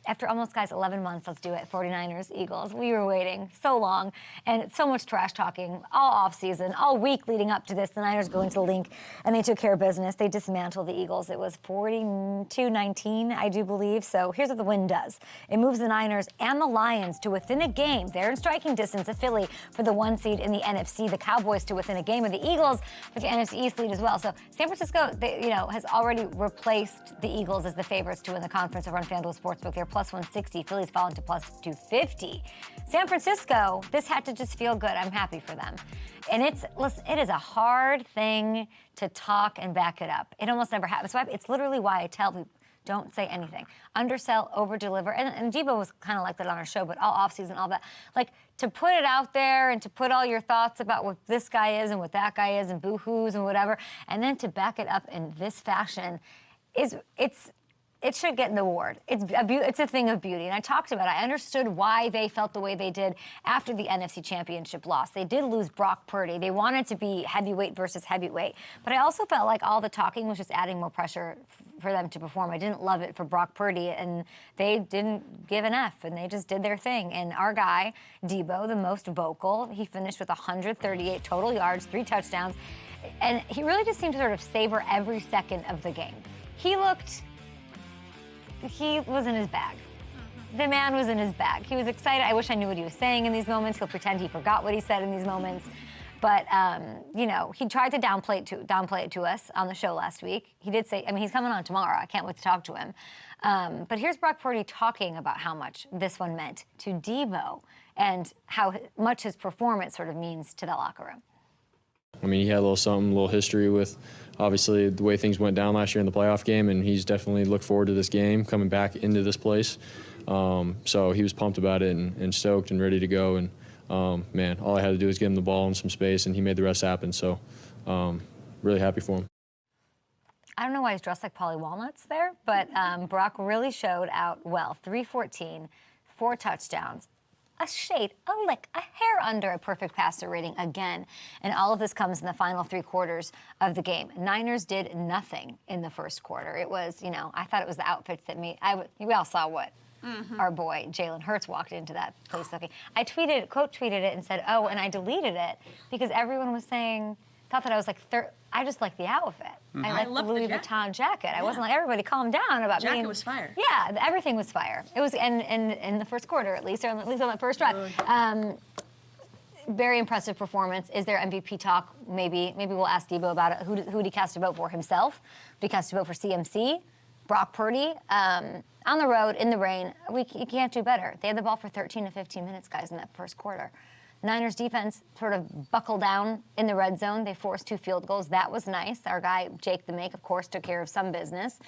after almost, guys, 11 months, let's do it. 49ers, Eagles. We were waiting so long, and so much trash talking all offseason, all week leading up to this. The Niners go into Linc, and they took care of business. They dismantled the Eagles. It was 42-19, I do believe. So here's what the win does. It moves the Niners and the Lions to within a game. They're in striking distance of Philly for the 1 seed in the NFC. The Cowboys to within a game of the Eagles for the NFC East lead as well. So San Francisco, has already replaced the Eagles as the favorites to win the conference over on FanDuel Sportsbook. They're plus 160. Philly's fallen to plus 250. San Francisco, this had to just feel good. I'm happy for them. And it is a hard thing to talk and back it up. It almost never happens. So it's literally why I tell people, don't say anything. Undersell, over-deliver. And Debo was kind of like that on our show, but all offseason, all that. Like, to put it out there and to put all your thoughts about what this guy is and what that guy is and boo-hoos and whatever, and then to back it up in this fashion, it should get an award. It's a thing of beauty. And I talked about it. I understood why they felt the way they did after the NFC Championship loss. They did lose Brock Purdy. They wanted to be heavyweight versus heavyweight. But I also felt like all the talking was just adding more pressure for them to perform. I didn't love it for Brock Purdy, and they didn't give an F, and they just did their thing. And our guy, Debo, the most vocal, he finished with 138 total yards, 3 touchdowns, and he really just seemed to sort of savor every second of the game. He was in his bag. The man was in his bag. He was excited. I wish I knew what he was saying in these moments. He'll pretend he forgot what he said in these moments. But, he tried to downplay it to us on the show last week. He did say, he's coming on tomorrow. I can't wait to talk to him. But here's Brock Purdy talking about how much this one meant to Debo and how much his performance sort of means to the locker room. He had a little history with, obviously, the way things went down last year in the playoff game, and he's definitely looked forward to this game, coming back into this place. So he was pumped about it and stoked and ready to go. And, all I had to do was give him the ball and some space, and he made the rest happen. So really happy for him. I don't know why he's dressed like Polly Walnuts there, but Brock really showed out well. 314, 4 touchdowns. A shade, a lick, a hair under a perfect passer rating again. And all of this comes in the final 3 quarters of the game. Niners did nothing in the first quarter. It was, I thought it was the outfits that we all saw what our boy Jalen Hurts walked into that place looking. I quote tweeted it and said, oh, and I deleted it because everyone was saying, thought that I was like, I just like the outfit. I like the Louis Vuitton jacket. I wasn't like, everybody calm down about me. The jacket was fire. Yeah, everything was fire. It was, and in the first quarter at least, or at least on that first drive. Very impressive performance. Is there MVP talk? Maybe we'll ask Debo about it. Who did he cast a vote for himself? Did he cast a vote for CMC? Brock Purdy? On the road, in the rain, you can't do better. They had the ball for 13 to 15 minutes, guys, in that first quarter. Niners defense sort of buckled down in the red zone. They forced 2 field goals. That was nice. Our guy, Jake the Make, of course, took care of some business.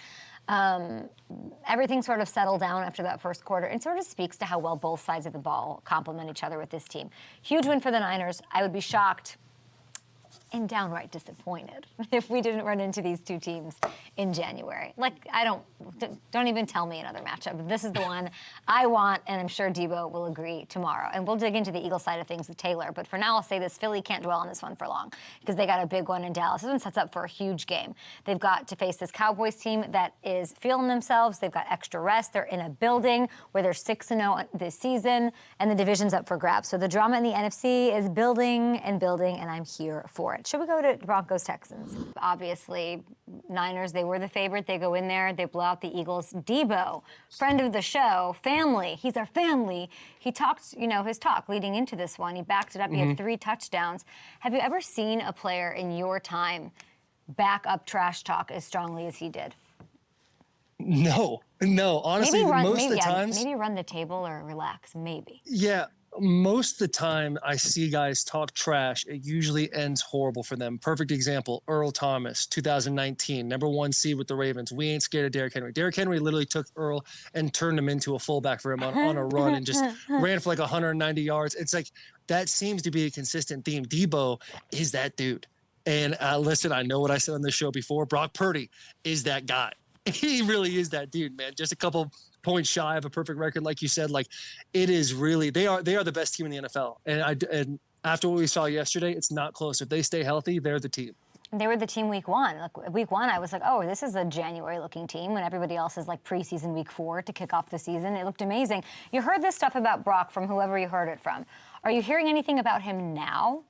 Everything sort of settled down after that first quarter. It sort of speaks to how well both sides of the ball complement each other with this team. Huge win for the Niners. I would be shocked and downright disappointed if we didn't run into these 2 teams in January. Don't even tell me another matchup. This is the one I want, and I'm sure Debo will agree tomorrow. And we'll dig into the Eagles side of things with Taylor. But for now, I'll say this, Philly can't dwell on this one for long because they got a big one in Dallas. This one sets up for a huge game. They've got to face this Cowboys team that is feeling themselves. They've got extra rest. They're in a building where they're 6-0 this season, and the division's up for grabs. So the drama in the NFC is building, and I'm here for it. Should we go to Broncos-Texans? Obviously, Niners, they were the favorite. They go in there. They blow out the Eagles. Debo, friend of the show, family. He's our family. He talked, his talk leading into this one. He backed it up. He had 3 touchdowns. Have you ever seen a player in your time back up trash talk as strongly as he did? No. Honestly, most of the times. Maybe run the table or relax. Maybe. Yeah. Most of the time I see guys talk trash, it usually ends horrible for them. Perfect example, Earl Thomas, 2019, number 1 seed with the Ravens. We ain't scared of Derrick Henry. Derrick Henry literally took Earl and turned him into a fullback for him on a run and just ran for like 190 yards. It's like that seems to be a consistent theme. Debo is that dude. And listen, I know what I said on this show before. Brock Purdy is that guy. He really is that dude, man. Just a couple points shy of a perfect record, like you said. Like, it is really they are the best team in the NFL. And after what we saw yesterday, it's not close. If they stay healthy, they're the team. They were the team week 1. Like, week 1, I was like, oh, this is a January-looking team when everybody else is like preseason week 4 to kick off the season. It looked amazing. You heard this stuff about Brock from whoever you heard it from. Are you hearing anything about him now?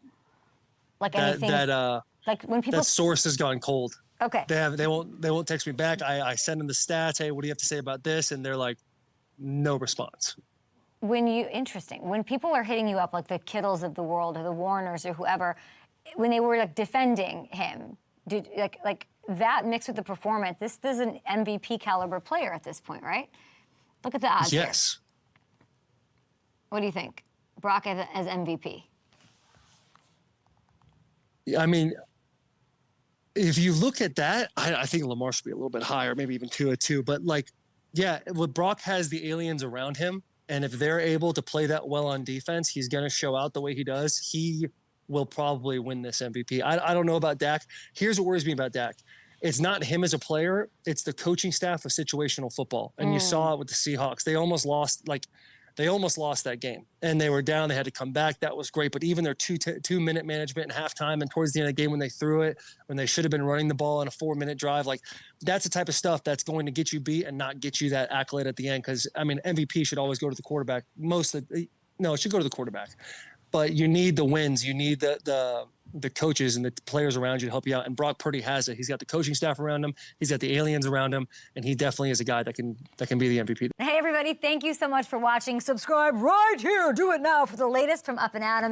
Like anything? Like when people. That source has gone cold. Okay. They won't text me back. I send them the stats. Hey, what do you have to say about this? And they're like, no response. Interesting. When people are hitting you up, like the Kittles of the world or the Warners or whoever, when they were like defending him, like that mixed with the performance, this is an MVP caliber player at this point, right? Look at the odds. Yes. Here. What do you think? Brock as MVP? I mean, if you look at that, I think Lamar should be a little bit higher, maybe even 2-2. But like, yeah, Brock has the aliens around him. And if they're able to play that well on defense, he's going to show out the way he does. He will probably win this MVP. I don't know about Dak. Here's what worries me about Dak. It's not him as a player. It's the coaching staff of situational football. And you saw it with the Seahawks. They almost lost that game. And they were down. They had to come back. That was great. But even their two-minute management and halftime and towards the end of the game when they threw it, when they should have been running the ball on a 4-minute drive, like that's the type of stuff that's going to get you beat and not get you that accolade at the end. Because, I mean, MVP should always go to the quarterback. It should go to the quarterback. But you need the wins. You need the coaches and the players around you to help you out. And Brock Purdy has it. He's got the coaching staff around him. He's got the aliens around him. And he definitely is a guy that can be the MVP. Hey, everybody. Thank you so much for watching. Subscribe right here. Do it now for the latest from Up and Adams.